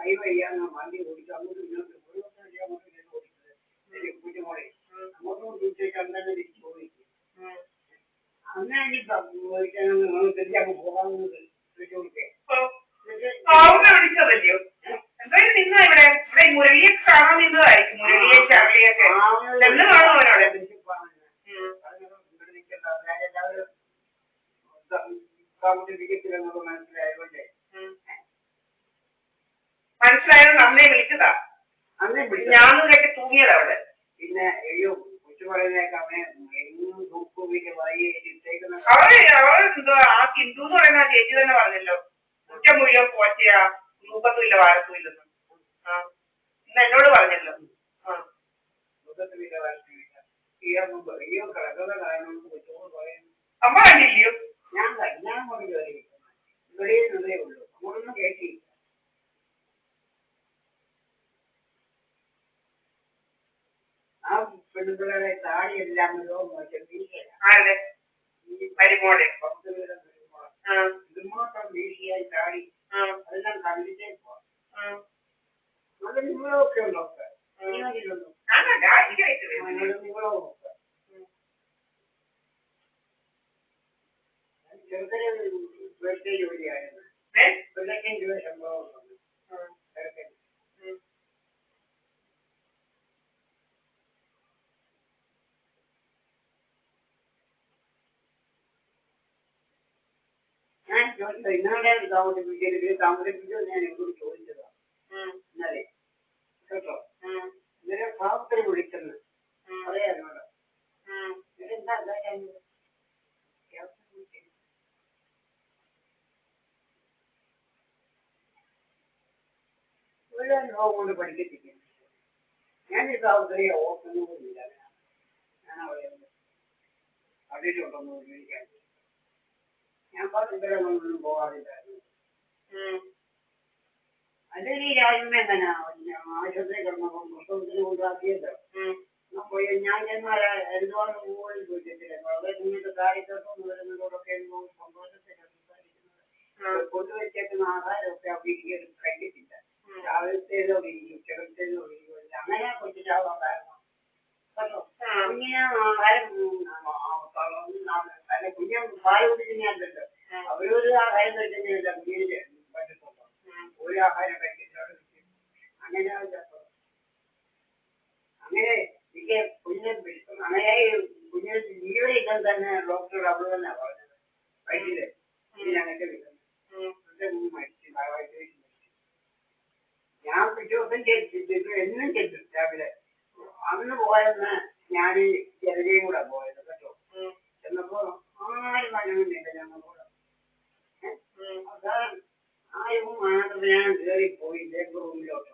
കൈ വയ്യാന്ന് വണ്ടി ഓടിച്ചു അങ്ങോട്ടും ഇങ്ങോട്ടും ഒരു ദിവസം അങ്ങോട്ടും ഇങ്ങോട്ടും ഓടിച്ചത് കുഞ്ഞുമോളെ അങ്ങോട്ടും ചോദിച്ചേക്ക് അന്നെ തിരിച്ചു ചോദിക്കും അന്ന് തിരിച്ചങ്ങ് പോകാമെന്ന് വിളിച്ചു കൊടുക്കേ വിളിച്ചതല്ലയോ എന്തായാലും നിന്ന ഇവിടെ ഇവിടെ മുരളിയെ കാണാൻ നിന്നതായിരിക്കും മുരളിയെ ചാർലിയൊക്കെ എന്ന് കാണും അവനോട് മനസ്സിലായത് അന്നേ വിളിച്ചതാ ഞാനും കേട്ട് തൂങ്ങിയതാ അവിടെ പിന്നെ അയ്യോ കൊച്ചു പറയുന്നേക്ക് അവനെ അവള് എന്തോ ആ സിന്ധു എന്ന് പറയുന്ന ആ ചേച്ചി തന്നെ പറഞ്ഞല്ലോ കുറ്റം മുഴുവൻ പോച്ചയാ രൂപത്തുമില്ല വാഴത്തുമില്ലെന്നും ഇന്ന് എന്നോട് പറഞ്ഞല്ലോ അമ്മ കണ്ടില്ലയോ ഞാൻ കൊണ്ട് കയറി വെളിയിലേ ഉള്ളൂ അങ്ങോട്ടൊന്നും കേട്ടില്ല ആ പെൺപിള്ളേരെ താടിയെല്ലാം ആരുടെ മരുമോടെ ഇതുമാത്രം വീശിയായി താടി അതെല്ലാം കണ്ടിട്ടേ പോവാം അത് നിങ്ങളൊക്കെ ഉണ്ടോ ചെറുക്കനെ വെറുതെ ജോലിയായിരുന്നു 1,00,000 രൂപ ശമ്പളം ചെറുക്കൻ ഞാൻ ചോദിച്ചത് ഇന്നലെ താമസിപ്പിച്ചോ ഞാൻ എന്നോട് ചോദിച്ചതാ ഇന്നലെ കേട്ടോ ഇന്നലെ പാവത്തിൽ വിളിച്ചെന്ന് പറയാനോട് എന്താ ഒരു ലോകം കൊണ്ട് പഠിക്കത്തില്ല ഞാൻ ഈ പാവത്തിലെ ഓർക്കുന്നൊന്നുമില്ല ഞാൻ അവിടെ അടിയിട്ടുണ്ടോന്ന് ചോദിക്കാൻ ഞാൻ പറഞ്ഞൊന്നും പോകാറില്ലായിരുന്നു അതിൽ ഈ രാജ്യമേ തന്നെ ആശുപത്രി കിടന്നപ്പോ പുസ്തകത്തിന് കൊണ്ടാക്കിയല്ലോ പോയി ഞാൻ എന്നാൽ എന്തുകൊണ്ട് പോയി ചോദിച്ചിട്ടില്ല വളരെ കുഞ്ഞിട്ട് കാര്യത്തോട്ടൊന്നും വരുന്നതോടൊക്കെ സന്തോഷത്തില്ല സംസാരിക്കുന്നത് കൊണ്ടുവച്ചേക്കുന്ന ആഹാരമൊക്കെ വീട്ടിൽ കഴിക്കത്തില്ല രാവിലത്തേതോ ഇരിക്കും ചെറുത്തേതോ ഇരിക്കും അങ്ങനെ കൊച്ചിട്ടാവാൻ കാരണം കേട്ടോ കുഞ്ഞിന് ആഹാരം അല്ല കുഞ്ഞ് പാല് കുടിക്കുന്നതല്ലോ അവരൊരു ആഹാരം കഴിക്കുന്നില്ല കുഞ്ഞിന് പറ്റത്തുള്ളൂ ഒരു ആഹാരം കഴിക്കുന്നതോടെ അങ്ങനെ അങ്ങനെ എനിക്ക് കുഞ്ഞിനെ അങ്ങനെ കുഞ്ഞിന് ജീവനില്ലാൻ തന്നെ ഡോക്ടർ അവിടെ തന്നെ പറഞ്ഞത് വൈദ്യുതി അങ്ങനത്തെ മരിച്ചു ഞാൻ പിറ്റേ ദിവസം ചെയ്തു എന്നും ചെയ്തു രാവിലെ അന്ന് പോയെന്ന് ഞാൻ ജനതയും കൂടെ പോയത് കേട്ടോ ചെന്നപ്പോ ആരും വരണമെന്നില്ല ഞങ്ങളോട് ആരും മാത്രം ഞാൻ കയറിപ്പോയി ലേബർ റൂമിലോട്ട്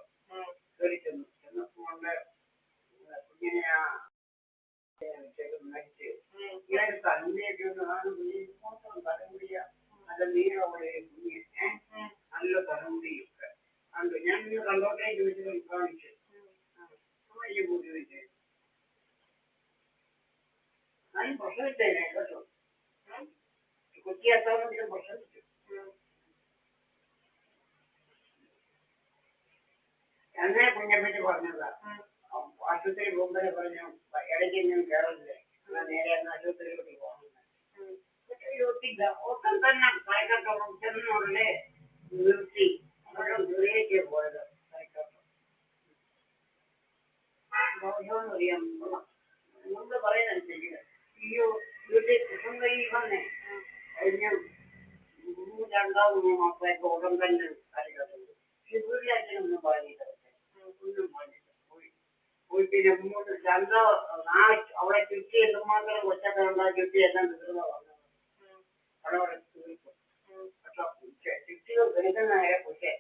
കയറി ചെന്നപ്പോ കൊണ്ട് കുഞ്ഞിനെ മരിച്ച് ഞാൻ തലമുടിയൊക്കെ ഒന്ന് കാണുമ്പോൾ തലമുടിയ നല്ല നീളമുള്ള കുഞ്ഞ് നല്ല തലമുടിയൊക്കെ കണ്ടു ഞാൻ ഇന്ന് കണ്ടോട്ടെ ചോദിച്ചത് കാണിച്ചു വലിയ കൂടി ചോദിച്ചത് ഞാൻ പ്രസവിച്ചേനെ കേട്ടോ കൊച്ചി എത്താമെങ്കിലും പ്രസവിച്ചു എന്നെ കുഞ്ഞെപ്പറ്റി പറഞ്ഞതാ ആശുപത്രി പോകുമ്പോഴേ പറഞ്ഞു ഇടയ്ക്ക് ഞാൻ കയറില്ലേ എന്നാൽ നേരെ ആശുപത്രിയിലോട്ട് പോകുന്നില്ല ഒട്ടും തന്നെ കൈക്കട്ടോളം ചെന്നുള്ളേ നിർത്തി അവിടെ ദൂരേക്ക് പോയത് കൈക്കട്ടം അറിയാം മുമ്പ് പറയുന്നതനുസരിച്ച് അയ്യോ വീട്ടിൽ കുസുംബൈ വന്നേ കഴിഞ്ഞ 2-3 മാസമായിട്ട് ഉടൻ തന്നെ കൈക്കട്ടുണ്ട് ഈ വീട്ടിലച്ഛനൊന്നും പറഞ്ഞില്ല ഒന്നും പറഞ്ഞില്ല പോയി പിന്നെ മുന്നോട്ട് അവിടെ ചുറ്റി എന്തുമാത്രം ഒച്ചക്ക ഉണ്ടാക്കി ചുറ്റി എല്ലാം തീർന്ന വന്നത് അവിടെ തീർക്കും പക്ഷെ ചുറ്റികൾ വരുന്നതായ പക്ഷേ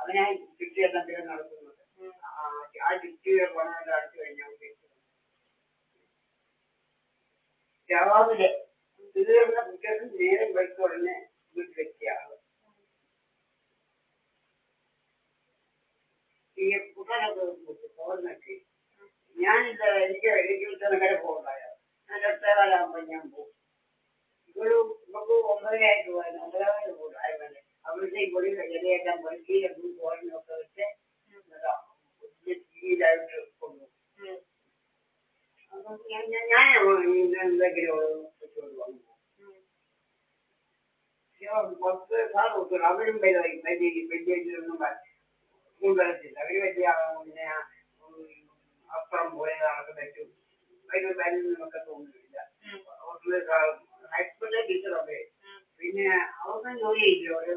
അവനായി ചുറ്റിയെല്ലാം തീർന്ന് നടത്തുന്നത് ആ ചുറ്റിയെ പണം അടച്ചു കഴിഞ്ഞാൽ രാവിലെ തീർന്ന കുട്ടികൾക്ക് നേരം വെളുത്ത ഉടനെ വീട്ടിലെത്തിയാണ് ഈ കുട്ടനൊക്കെ പോകുന്നൊക്കെ ഞാനിത് എനിക്ക് വിട്ടനക്കര പോകണ്ടായോ ഞാൻ 8:15 ആകുമ്പോൾ ഞാൻ പോകും നമുക്ക് 9:00 പോയത് 9:30 ആയതല്ലേ അവിടുത്തെ പൊടി ഇലയെല്ലാം പൊളിച്ച് എന്നും കോഴിനൊക്കെ വെച്ച് രീതിയിലായിട്ട് കൊണ്ടുപോകും. അപ്പം ഞാൻ എന്തെങ്കിലും വെച്ചുകൊണ്ട് വന്നു. പുറത്ത് സാർ കൊടുത്തു. അവരും വലിയൊന്നും കൊണ്ടുവരത്തില്ല. അവർ വലിയ പിന്നെ അപ്പുറം പോയതാണൊക്കെ വെച്ചു. അതിന് മരുന്നൊക്കെ തോന്നുന്നില്ല. ഹൈസ്കൂളിലെ ടീച്ചറൊക്കെ പിന്നെ അവർക്ക് ജോലിയില്ല. ഒരു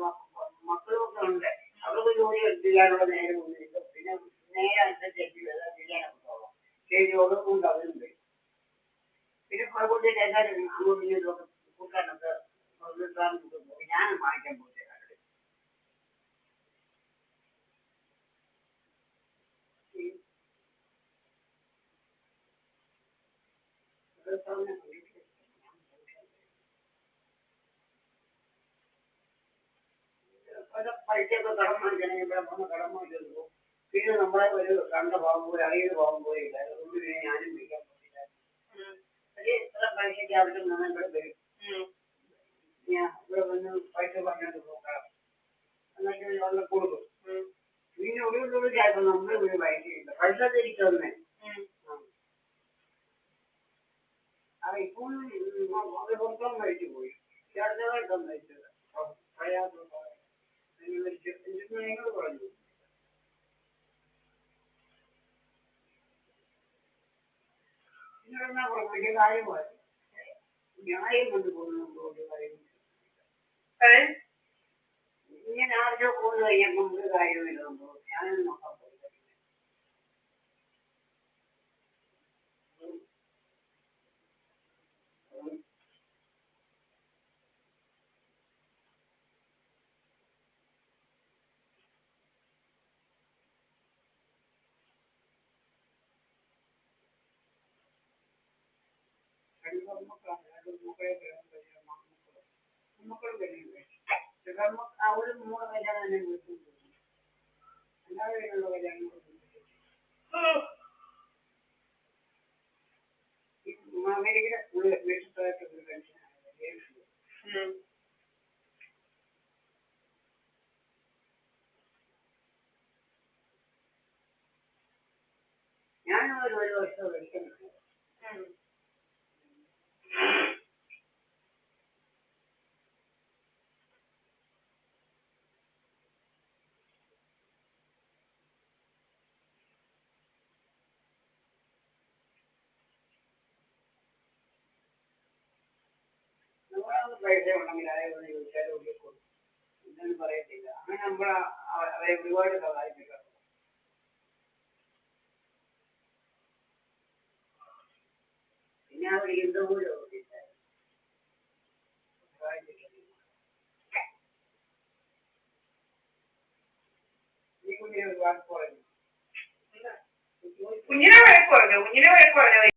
മക്കളുമൊക്കെ ഉണ്ട്. അവർക്ക് ജോലി ചെയ്യാനുള്ള നേരമൊന്നുമില്ല. പിന്നെ നേരെ അനുസരിച്ച് ചെയ്യാനൊക്കെ പോകാം. ചെയ്തോടും കൊണ്ട് അവരും വരും. പിന്നെ കുഴപ്പമില്ല. എല്ലാവരും അങ്ങോട്ടും ഇങ്ങോട്ടും കൂട്ടാനൊക്കെ പോയി. ഞാനും വാങ്ങിക്കാൻ പോയി. പൈസയൊക്കെ കടം വാങ്ങിക്കണേ. ഇവിടെ വന്ന് കടം വാങ്ങിച്ചു. പിന്നെ നമ്മളെ ഒരു 2 ഭാഗം പോയി 5 ഭാഗം പോയില്ല. അതുകൊണ്ട് പിന്നെ ഞാനും വിളിക്കാൻ പോയില്ല. ഇത്ര പൈസയ്ക്ക് ആവശ്യം വന്നാൽ ഇവിടെ വരും. ഞാൻ ഇവിടെ വന്ന് പൈസ പറഞ്ഞിട്ട് പോകാം എന്നിട്ട് വന്ന് കൊടുക്കും. പിന്നെ ഒടുവിലൊടുവിലായപ്പോൾ നമ്മൾ ഒരു പൈസയില്ല. പൈസ തിരിച്ചു തന്നെ. ഇപ്പം അത് പുറത്തൊന്നും കഴിച്ചു പോയി. ചേർച്ചയായിട്ടൊന്നും കഴിച്ചത് പ്രയാസം നിങ്ങൾ പറഞ്ഞു. നിങ്ങളെന്നാ വലിയ കാര്യമായി ന്യായം കൊണ്ടുപോകുന്നു. ഒരു കാര്യം ഇങ്ങനെ ആർക്കോ പോയി കഴിയുമ്പോൾ ഒരു കാര്യമില്ല. ഞാനും നോക്കാൻ പോയി. മക്കളും കഴിയുന്നത് ഒരു 3 കല്യാണം തന്നെ വിളിച്ചു. എല്ലാവരും കല്യാണം അമേരിക്കയിലെ സ്കൂളിൽ വീട്ടിലായിട്ട് ഒരു പെൻഷനാണ്. ഞാനും ഒരു വർഷം വിളിക്കുന്നുണ്ട്. പൈസ ഉണ്ടെങ്കിൽ ആരെങ്കിലും ചോദിച്ചാൽ കൊടുക്കും. ഇതൊന്നും പറയത്തില്ല. അങ്ങനെ നമ്മൾ അവരെ ഒരുപാട് സഹായിച്ചിട്ടുണ്ട്. പിന്നെ അവർ യുദ്ധകൂലം ഈ കുഞ്ഞിനെ ഒരുപാട് പറഞ്ഞു. കുഞ്ഞിനെ വഴക്ക് പറഞ്ഞു.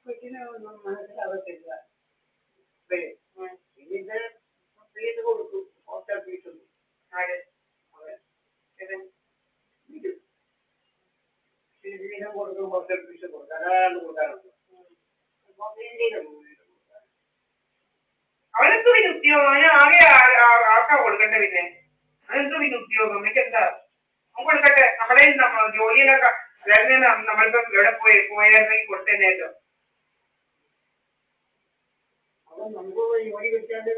കൊച്ചിനെ ഒന്നും മനസ്സിലാവത്തില്ല. ഇത് ഫീസ് കൊടുക്കും. ഹോസ്റ്റൽ ഫീസ് വീതം കൊടുക്കും. ഹോസ്റ്റൽ ഫീസ് കൊടുക്കും. അതാണ് കൊടുക്കാറുണ്ട്. അവനെന്തോ പിന്നെ ഉദ്യോഗം? അവന് ആകെ ആർക്കാ കൊടുക്കണ്ടേ? പിന്നെ അതെന്തോ പിന്നെ ഉദ്യോഗം? നമുക്ക് എന്താ അവൻ കൊടുക്കട്ടെ. നമ്മുടെ ജോലിയിലൊക്കെ അതായത് നമ്മളിപ്പോ എവിടെ പോയിരുന്നെങ്കിൽ കൊടുത്തന്നേറ്റോ. അപ്പൊ നമുക്ക് ജോലി കിട്ടാണ്ട്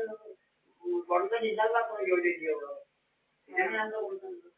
കൊടുക്കാൻ ഇല്ലാത്ത ജോലി ചെയ്യുള്ളൂ. ഞാനെന്താ കൊടുക്കുന്നത്?